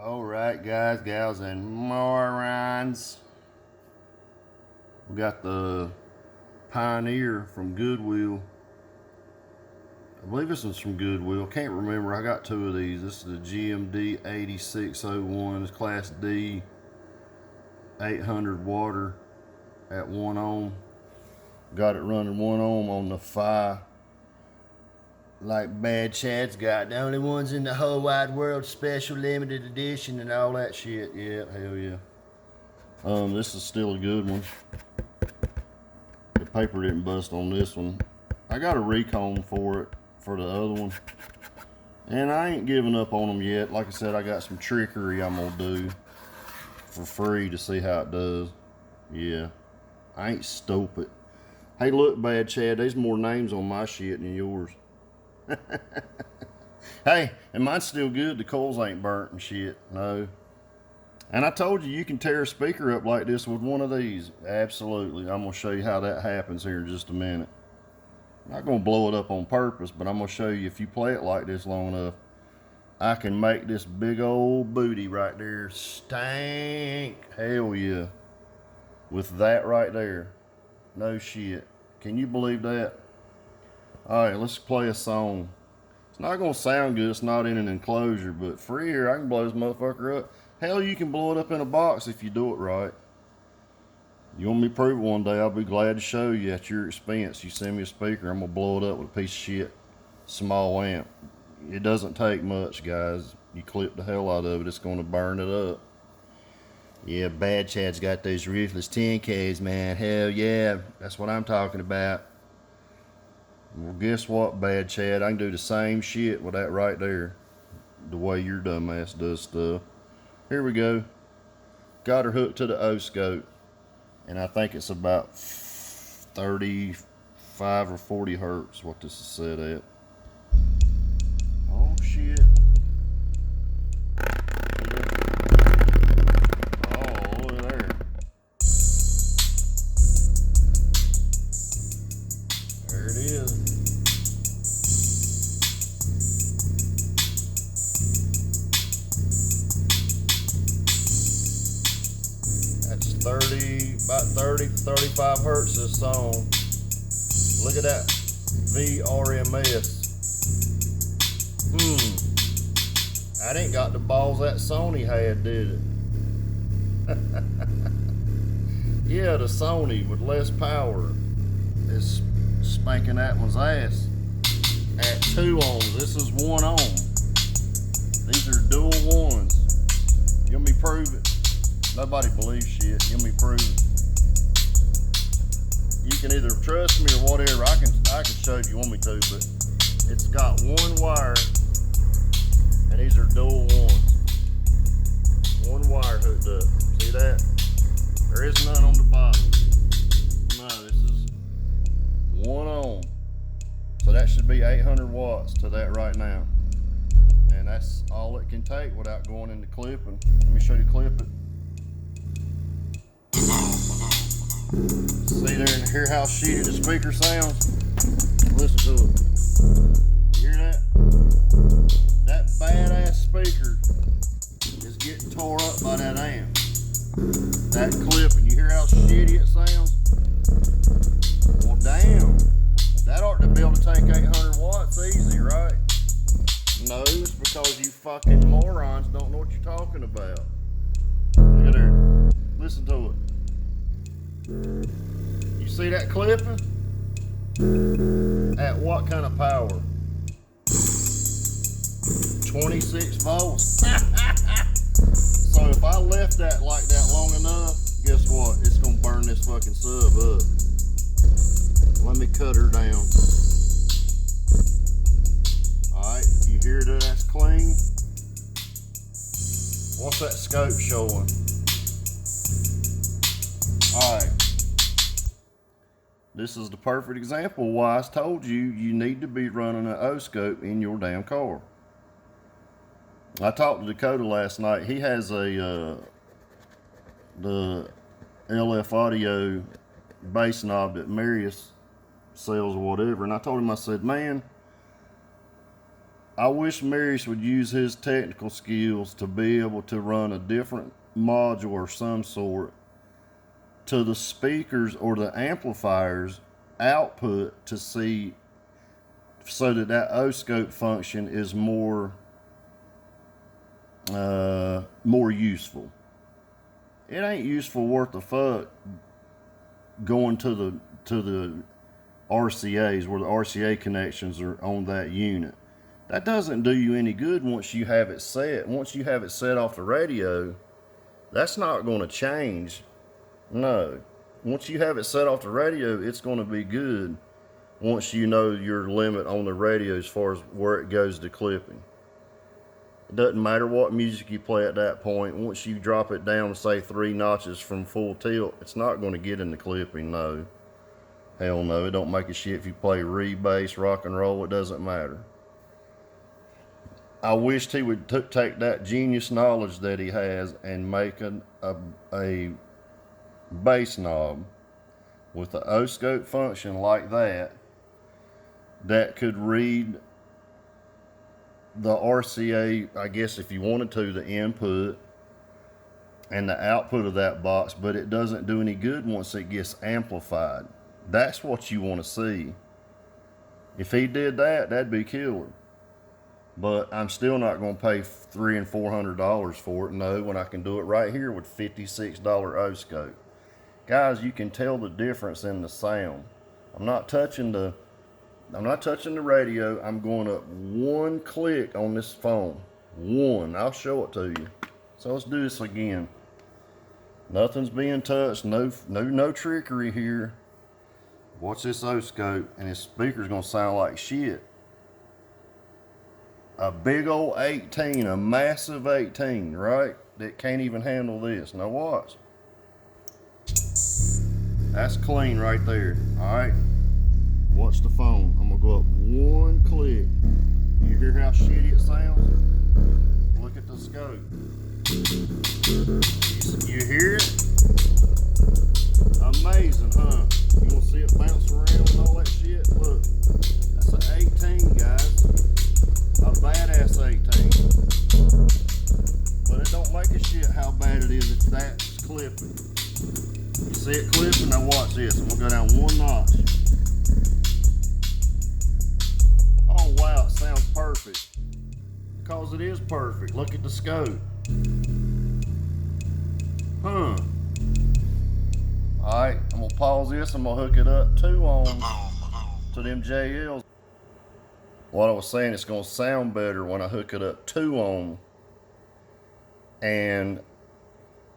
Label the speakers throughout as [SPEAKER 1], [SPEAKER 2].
[SPEAKER 1] Alright guys, gals, and morons. We got the Pioneer from Goodwill. I believe this one's from Goodwill. Can't remember. I got two of these. This is the GMD 8601. It's Class D, 800 water at 1 ohm. Got it running 1 ohm on the Phi. Like Bad Chad's got. The only ones in the whole wide world, special limited edition and all that shit. Yeah, hell yeah. This is still a good one. The paper didn't bust on this one. I got a recon for it, for the other one. And I ain't giving up on them yet. Like I said, I got some trickery I'm gonna do for free to see how it does. Yeah, I ain't stupid. Hey, look, Bad Chad, there's more names on my shit than yours. Hey, and mine's still good. The coils ain't burnt and shit. No. And I told you can tear a speaker up like this with one of these. Absolutely. I'm going to show you how that happens here in just a minute. I'm not going to blow it up on purpose, but I'm going to show you if you play it like this long enough, I can make this big old booty right there stank. Hell yeah. With that right there. No shit. Can you believe that? Alright, let's play a song. It's not going to sound good. It's not in an enclosure, but for here, I can blow this motherfucker up. Hell, you can blow it up in a box if you do it right. You want me to prove it one day, I'll be glad to show you at your expense. You send me a speaker, I'm going to blow it up with a piece of shit small amp. It doesn't take much, guys. You clip the hell out of it, it's going to burn it up. Yeah, Bad Chad's got those ruthless 10Ks, man. Hell yeah, that's what I'm talking about. Well, guess what, Bad Chad? I can do the same shit with that right there. The way your dumbass does stuff. Here we go. Got her hooked to the O-scope. And I think it's about 35 or 40 hertz, what this is set at. Oh, shit. Oh, look at there. There it is. That's about 35 hertz this song. Look at that VRMS. That ain't got the balls that Sony had, did it? Yeah, the Sony with less power is spanking that one's ass at 2 ohms. This is 1 ohm. These are dual ones. You want me to prove it? Nobody believes shit. You want me to prove it? You can either trust me or whatever. I can show if you want me to, but it's got 1 wire, and these are dual ones. 1 wire hooked up. See that? There is none on the bottom. No, this is 1 ohm. So that should be 800 watts to that right now. And that's all it can take without going into clipping. Let me show you clip it. See there and hear how shitty the speaker sounds? Listen to it. You hear that? That badass speaker is getting tore up by that amp. That clipping. You hear how shitty it sounds? Well, damn. That ought to be able to take 800 watts easy, right? No, it's because you fucking morons don't know what you're talking about. Look at there. Listen to it. You see that clipping? At what kind of power? 26 volts. So if I left that like that long enough, guess what? It's gonna burn this fucking sub up. Let me cut her down. Alright, you hear that that's clean? What's that scope showing? Alright. This is the perfect example why I told you you need to be running an O-scope in your damn car. I talked to Dakota last night. He has the LF Audio bass knob that Marius sells or whatever. And I told him, I said, man, I wish Marius would use his technical skills to be able to run a different module or some sort to the speakers or the amplifiers output to see, so that that O-scope function is more useful. It ain't useful worth the fuck going to the RCAs where the RCA connections are on that unit. That doesn't do you any good once you have it set. Once you have it set off the radio, that's not going to change. No. Once you have it set off the radio, it's going to be good once you know your limit on the radio as far as where it goes to clipping. It doesn't matter what music you play at that point. Once you drop it down, say 3 notches from full tilt, it's not going to get in the clipping, no. Hell no, it don't make a shit if you play re-bass, rock and roll, it doesn't matter. I wished he would take that genius knowledge that he has and make a bass knob with the O-scope function like that could read the RCA, I guess if you wanted to, the input and the output of that box, but it doesn't do any good once it gets amplified. That's what you want to see. If he did that, that'd be killer. But I'm still not going to pay $300 and $400 for it, no, when I can do it right here with $56 O-scope. Guys, you can tell the difference in the sound. I'm not touching the radio. I'm going up 1 click on this phone. 1. I'll show it to you. So let's do this again. Nothing's being touched. No trickery here. Watch this O-scope, and his speaker's gonna sound like shit. A big old 18, a massive 18, right? That can't even handle this. Now watch. That's clean right there. All right. Watch the phone. I'm gonna go up 1 click. You hear how shitty it sounds? Look at the scope. You hear it? Amazing, huh? You wanna see it bounce around and all that shit? Look, that's an 18, guys. A badass 18. But it don't make a shit how bad it is if that's clipping. You see it clipping? Now watch this. I'm gonna go down 1 notch. Oh wow, it sounds perfect. Because it is perfect. Look at the scope. Huh. Alright, I'm gonna pause this. I'm gonna hook it up 2 ohms to them JLs. What I was saying, it's gonna sound better when I hook it up 2 ohm. And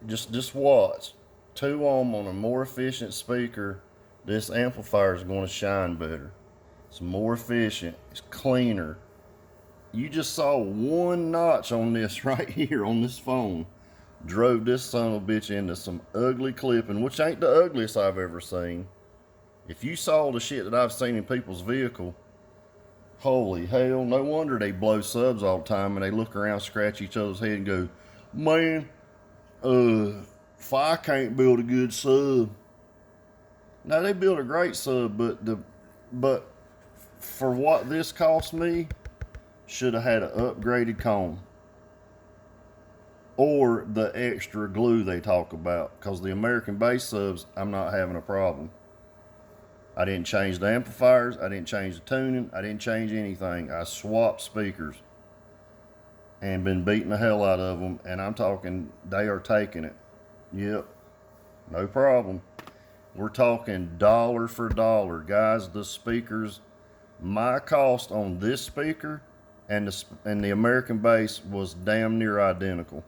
[SPEAKER 1] just watch. 2 ohm on a more efficient speaker, this amplifier is gonna shine better. It's more efficient, it's cleaner. You just saw 1 notch on this right here on this phone. Drove this son of a bitch into some ugly clipping, which ain't the ugliest I've ever seen. If you saw the shit that I've seen in people's vehicle, holy hell, no wonder they blow subs all the time and they look around, scratch each other's head and go, man, if I can't build a good sub. Now they build a great sub, but for what this cost me, should have had an upgraded comb. Or the extra glue they talk about. Because the American bass subs, I'm not having a problem. I didn't change the amplifiers. I didn't change the tuning. I didn't change anything. I swapped speakers. And been beating the hell out of them. And I'm talking, they are taking it. Yep. No problem. We're talking dollar for dollar. Guys, the speakers, my cost on this speaker and the American bass was damn near identical.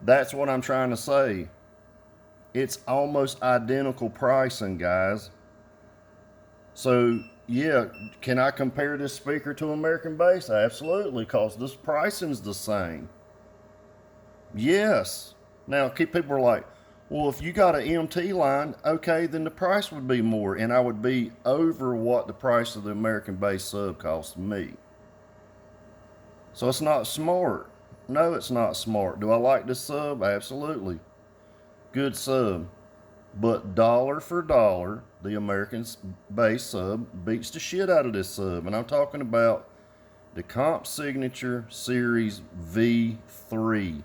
[SPEAKER 1] That's what I'm trying to say. It's almost identical pricing, guys. So, yeah, can I compare this speaker to American bass? Absolutely, because this pricing's the same. Yes. Now, people are like, well, if you got an MT line, okay, then the price would be more, and I would be over what the price of the American bass sub cost me. So it's not smart. No, it's not smart. Do I like this sub? Absolutely. Good sub. But dollar for dollar, the American base sub beats the shit out of this sub. And I'm talking about the Comp Signature Series V3.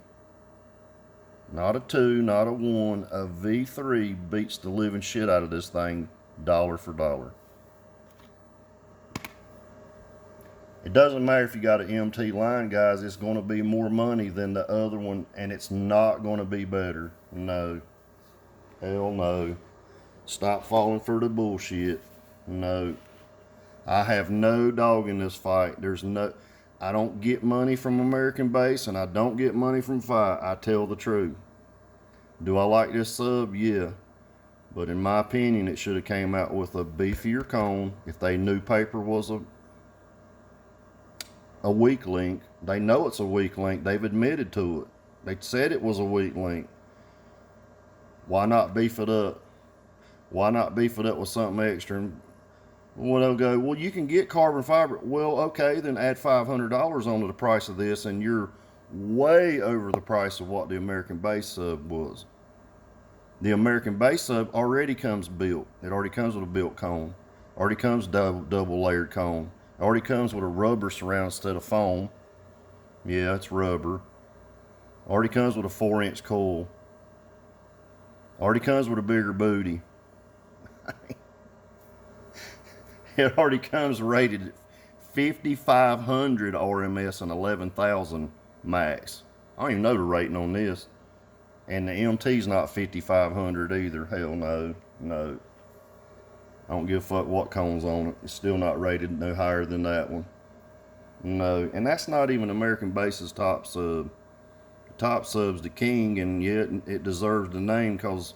[SPEAKER 1] Not a 2, not a 1, a V3 beats the living shit out of this thing dollar for dollar. It doesn't matter if you got an MT line, guys. It's going to be more money than the other one, and it's not going to be better. No. Hell no. Stop falling for the bullshit. No. I have no dog in this fight. I don't get money from American Base, and I don't get money from Fight. I tell the truth. Do I like this sub? Yeah. But in my opinion, it should have came out with a beefier cone. If they knew paper was a weak link, they know it's a weak link. They've admitted to it. They said it was a weak link. Why not beef it up? Why not beef it up with something extra? Well, they'll go, well, you can get carbon fiber. Well, okay, then add $500 onto the price of this, and you're way over the price of what the American Base sub was. The American Base sub already comes built. It already comes with a built cone. Already comes double layered cone. Already comes with a rubber surround instead of foam. Yeah, it's rubber. Already comes with a 4-inch coil. Already comes with a bigger booty. It already comes rated at 5,500 RMS and 11,000 max. I don't even know the rating on this. And the MT's not 5,500 either. Hell no. No. I don't give a fuck what cone's on it. It's still not rated no higher than that one. No. And that's not even American Base's top sub. The top sub's the king, and yet it deserves the name because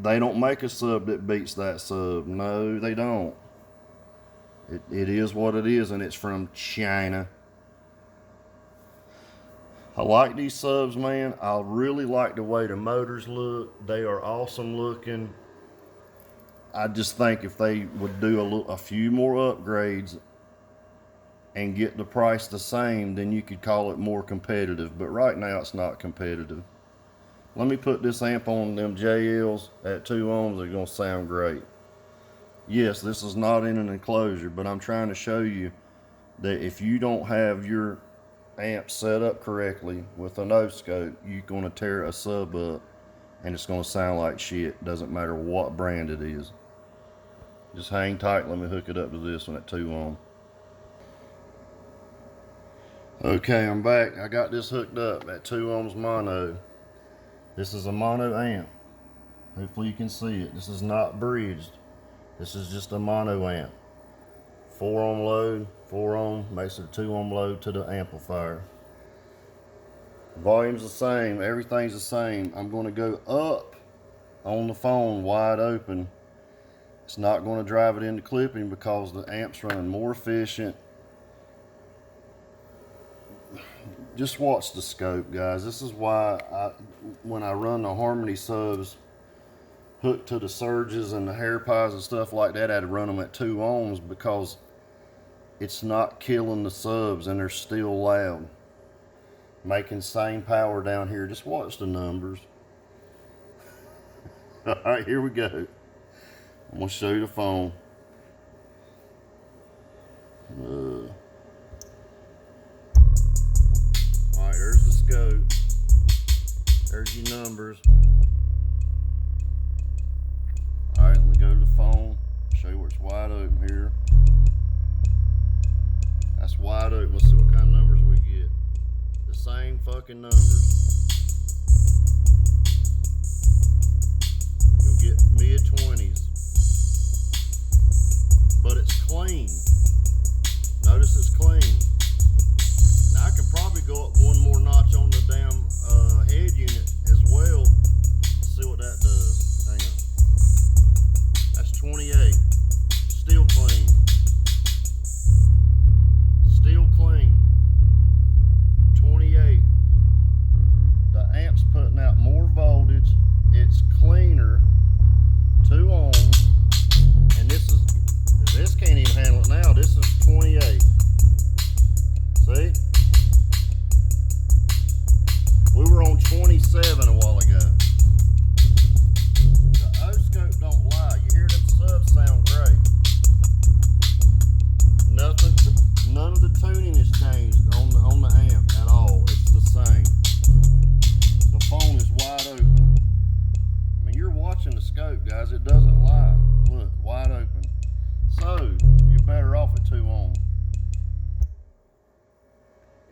[SPEAKER 1] they don't make a sub that beats that sub. No, they don't. It is what it is, and it's from China. I like these subs, man. I really like the way the motors look. They are awesome looking. I just think if they would do a few more upgrades and get the price the same, then you could call it more competitive. But right now, it's not competitive. Let me put this amp on them JLs at 2 ohms. They're going to sound great. Yes, this is not in an enclosure, but I'm trying to show you that if you don't have your amp set up correctly with an O-scope, you're going to tear a sub up and it's going to sound like shit. Doesn't matter what brand it is. Just hang tight. Let me hook it up to this one at 2 ohm. Okay, I'm back. I got this hooked up at 2 ohms mono. This is a mono amp. Hopefully you can see it. This is not bridged. This is just a mono amp. 4 ohm load, 4 ohm, makes it a 2 ohm load to the amplifier. Volume's the same, everything's the same. I'm going to go up on the phone wide open. It's not going to drive it into clipping because the amp's running more efficient. Just watch the scope, guys. This is why when I run the Harmony subs hooked to the surges and the hair pies and stuff like that, I had to run them at 2 ohms because it's not killing the subs and they're still loud. Making same power down here. Just watch the numbers. Alright, here we go. I'm going to show you the phone. Alright, there's the scope. There's your numbers. Alright, let me go to the phone. Show you where it's wide open here. That's wide open. Let's see what kind of numbers we get. The same fucking numbers. You'll get mid-20s. But it's clean. Notice it's clean. Now I could probably go up one more notch on the damn head unit as well. Let's see what that does. Hang on. That's 28. Still clean. Still clean. 28. The amp's putting out more voltage. It's cleaner. 2 ohms.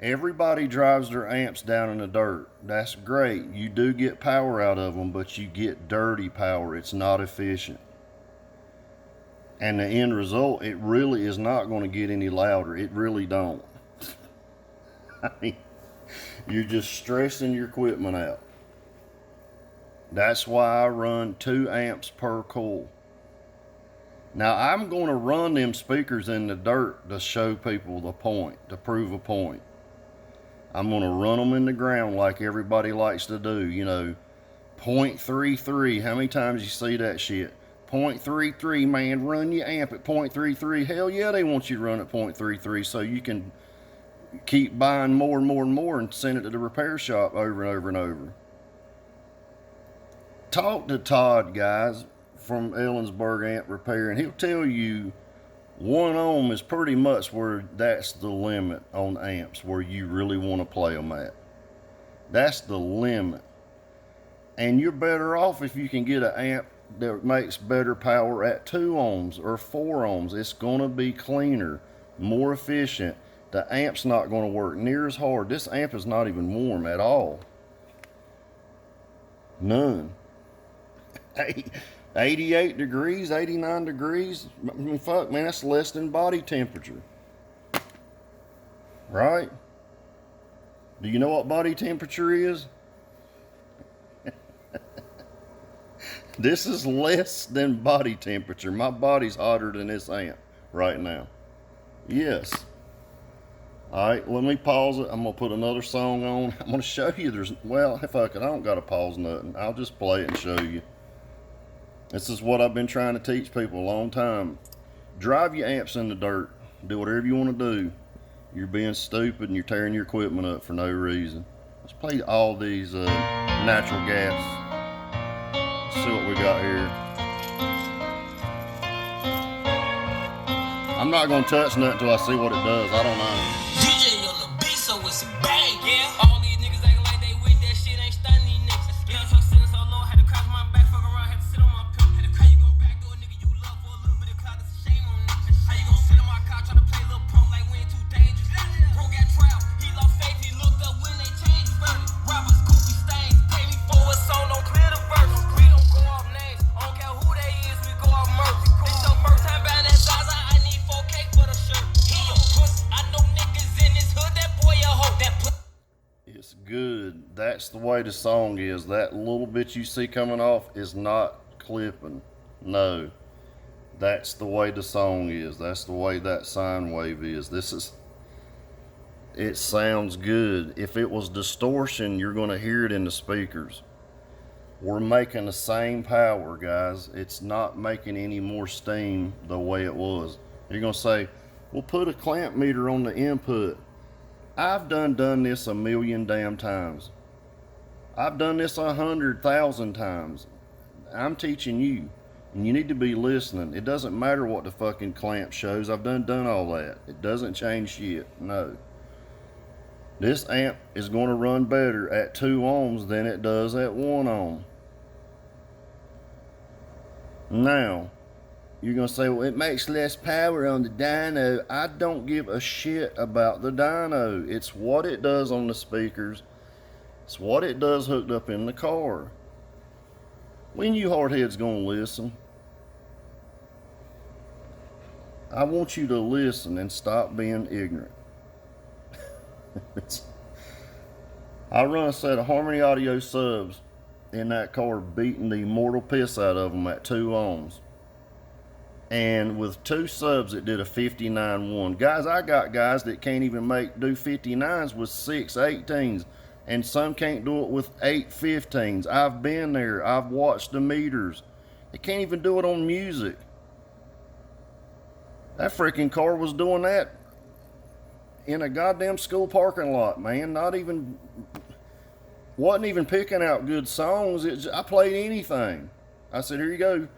[SPEAKER 1] Everybody drives their amps down in the dirt. That's great. You do get power out of them, but you get dirty power. It's not efficient. And the end result, it really is not going to get any louder. It really don't. I mean, you're just stressing your equipment out. That's why I run 2 amps per coil. Now, I'm going to run them speakers in the dirt to show people the point, to prove a point. I'm going to run them in the ground like everybody likes to do. You know, 0.33. How many times you see that shit? 0.33, man, run your amp at 0.33. Hell yeah, they want you to run at 0.33 so you can keep buying more and more and more and send it to the repair shop over and over and over. Talk to Todd, guys, from Ellensburg Amp Repair, and he'll tell you 1 ohm is pretty much where that's the limit on amps, where you really want to play them at. That's the limit. And you're better off if you can get an amp that makes better power at 2 ohms or 4 ohms. It's going to be cleaner, more efficient. The amp's not going to work near as hard. This amp is not even warm at all. None. 88 degrees, 89 degrees. I mean, fuck, man, that's less than body temperature. Right? Do you know what body temperature is? This is less than body temperature. My body's hotter than this amp right now. Yes. Alright, let me pause it. I'm going to put another song on. I'm going to show you well, fuck it, I don't got to pause nothing. I'll just play it and show you. This is what I've been trying to teach people a long time. Drive your amps in the dirt. Do whatever you want to do. You're being stupid and you're tearing your equipment up for no reason. Let's play all these natural gas. Let's see what we got here. I'm not going to touch nothing until I see what it does. I don't know.
[SPEAKER 2] DJ on the beat, so it's a bang, yeah. All these niggas acting like they with that shit, ain't stunning these niggas. Yeah, truck sitting so low, had to crouch my back, fuck around, had to sit on my pillow. Had to cry, you gon' back door, nigga, you love for a little bit of clout, that's a shame on niggas. How you gon' sit on my couch, try to play a little punk like we ain't too dangerous? Bro got trial, he lost faith, he looked up when they changed his verdict. Robbers, goofy stains, pay me for a song, don't clear the verse. We don't go off names, I don't care who they is, we go off murder. This your first time buying that Zaza, I need 4K for the shirt. He a puss, I know niggas in this hood, that boy a hoe, that puss.
[SPEAKER 1] It's good. That's the way the song is. That little bit you see coming off is not clipping. No. That's the way the song is. That's the way that sine wave is. It sounds good. If it was distortion, you're going to hear it in the speakers. We're making the same power, guys. It's not making any more steam the way it was. You're going to say, well, put a clamp meter on the input. I've done this a million damn times. I've done this 100,000 times. I'm teaching you, and you need to be listening. It doesn't matter what the fucking clamp shows. I've done all that. It doesn't change shit. No. This amp is going to run better at 2 ohms than it does at 1 ohm. Now, you're going to say, well, it makes less power on the dyno. I don't give a shit about the dyno. It's what it does on the speakers. It's what it does hooked up in the car. When you hardheads going to listen? I want you to listen and stop being ignorant. I run a set of Harmony Audio subs in that car, beating the mortal piss out of them at 2 ohms. And with 2 subs, it did a 59.1. Guys, I got guys that can't even do 59s with 6 18s. And some can't do it with 8 15s. I've been there. I've watched the meters. They can't even do it on music. That freaking car was doing that in a goddamn school parking lot, man. Wasn't even picking out good songs. I played anything. I said, here you go.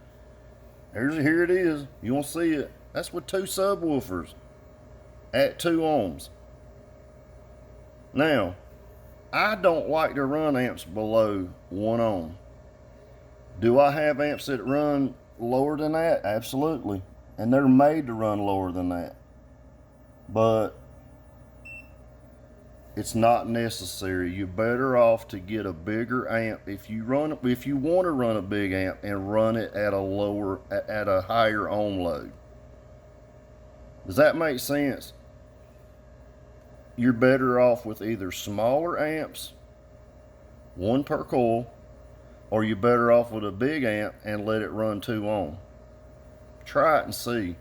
[SPEAKER 1] Here it is. You want to see it? That's with 2 subwoofers at 2 ohms. Now, I don't like to run amps below 1 ohm. Do I have amps that run lower than that? Absolutely. And they're made to run lower than that. But It's not necessary. You're better off to get a bigger amp. If you want to run a big amp, and run it at a higher ohm load. Does that make sense? You're better off with either smaller amps, one per coil, or you're better off with a big amp and let it run 2 ohm. Try it and see.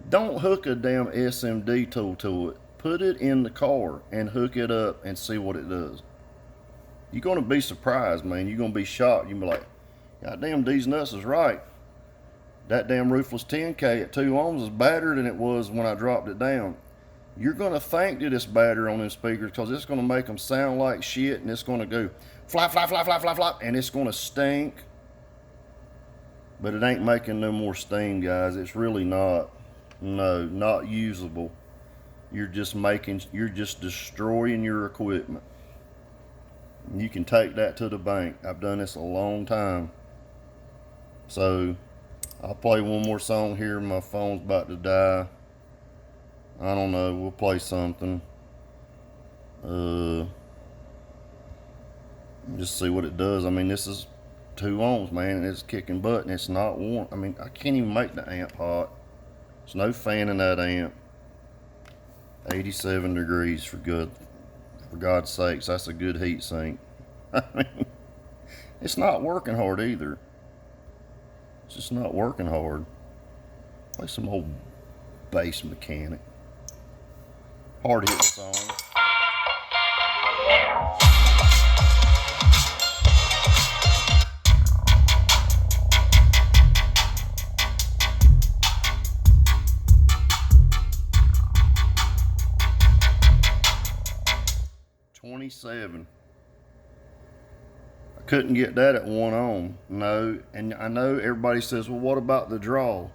[SPEAKER 1] Don't hook a damn SMD tool to it. Put it in the car and hook it up and see what it does. You're going to be surprised, man. You're going to be shocked. You'll be like, God damn, Deasnutz is right. That damn Roofless 10K at 2 ohms is better than it was when I dropped it down. You're going to think that it's better on them speakers because it's going to make them sound like shit, and it's going to go flap, flap, flap, flap, flap, flap, and it's going to stink. But it ain't making no more steam, guys. It's really not. No, not usable. You're just destroying your equipment. You can take that to the bank. I've done this a long time. So, I'll play one more song here. My phone's about to die. I don't know. We'll play something. Just see what it does. I mean, this is 2 ohms, man, and it's kicking butt, and it's not warm. I mean, I can't even make the amp hot. There's no fan in that amp. 87 degrees for God's sakes. That's a good heat sink. I mean, it's not working hard either. It's just not working hard. Play some old bass mechanic. Hard hit song. I couldn't get that at 1 ohm. No, and I know everybody says, well, what about the draw?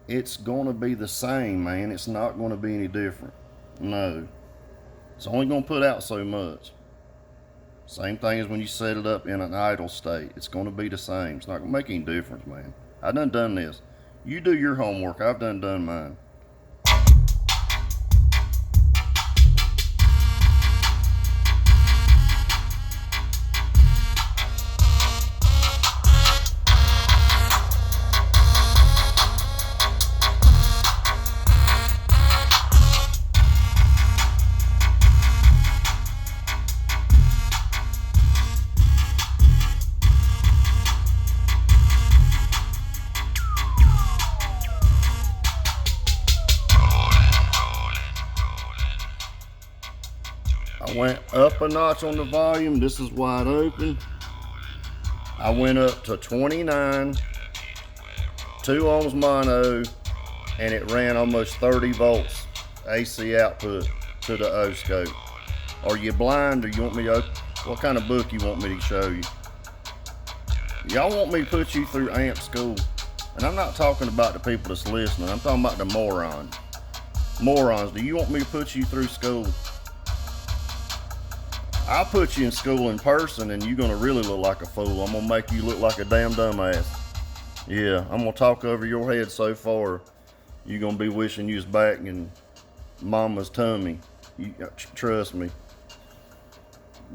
[SPEAKER 1] It's going to be the same, man. It's not going to be any different. No. It's only going to put out so much. Same thing as when you set it up in an idle state. It's going to be the same. It's not going to make any difference, man. I done this. You do your homework. I've done mine. I went up a notch on the volume. This is wide open. I went up to 29, 2 ohms mono, and it ran almost 30 volts AC output to the O scope. Are you blind, or you want me to, what kind of book you want me to show you? Y'all want me to put you through amp school? And I'm not talking about the people that's listening. I'm talking about the morons. Morons, do you want me to put you through school? I'll put you in school in person, and you're gonna really look like a fool. I'm gonna make you look like a damn dumbass. Yeah, I'm gonna talk over your head so far, you're gonna be wishing you was back in mama's tummy. Trust me.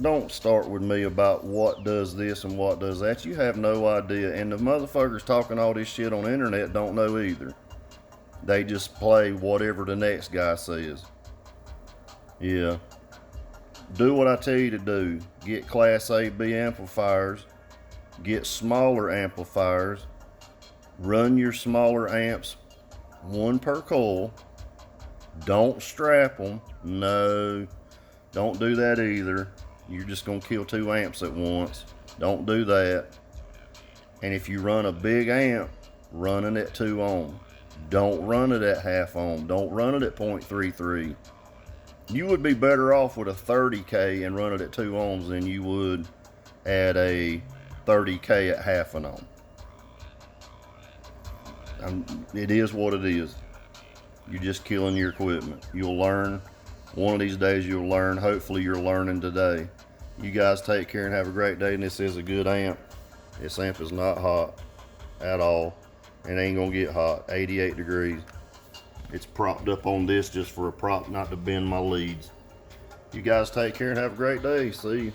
[SPEAKER 1] Don't start with me about what does this and what does that. You have no idea. And the motherfuckers talking all this shit on the internet don't know either. They just play whatever the next guy says. Yeah. Do what I tell you to do. Get Class A, B amplifiers. Get smaller amplifiers. Run your smaller amps, 1 per coil. Don't strap them. No, don't do that either. You're just going to kill 2 amps at once. Don't do that. And if you run a big amp, run it at 2 ohm. Don't run it at half ohm. Don't run it at 0.33. You would be better off with a 30K and run it at 2 ohms than you would at a 30K at half an ohm. It is what it is. You're just killing your equipment. You'll learn. One of these days you'll learn. Hopefully you're learning today. You guys take care and have a great day. And this is a good amp. This amp is not hot at all. It ain't gonna get hot. 88 degrees. It's propped up on this just for a prop, not to bend my leads. You guys take care and have a great day. See you.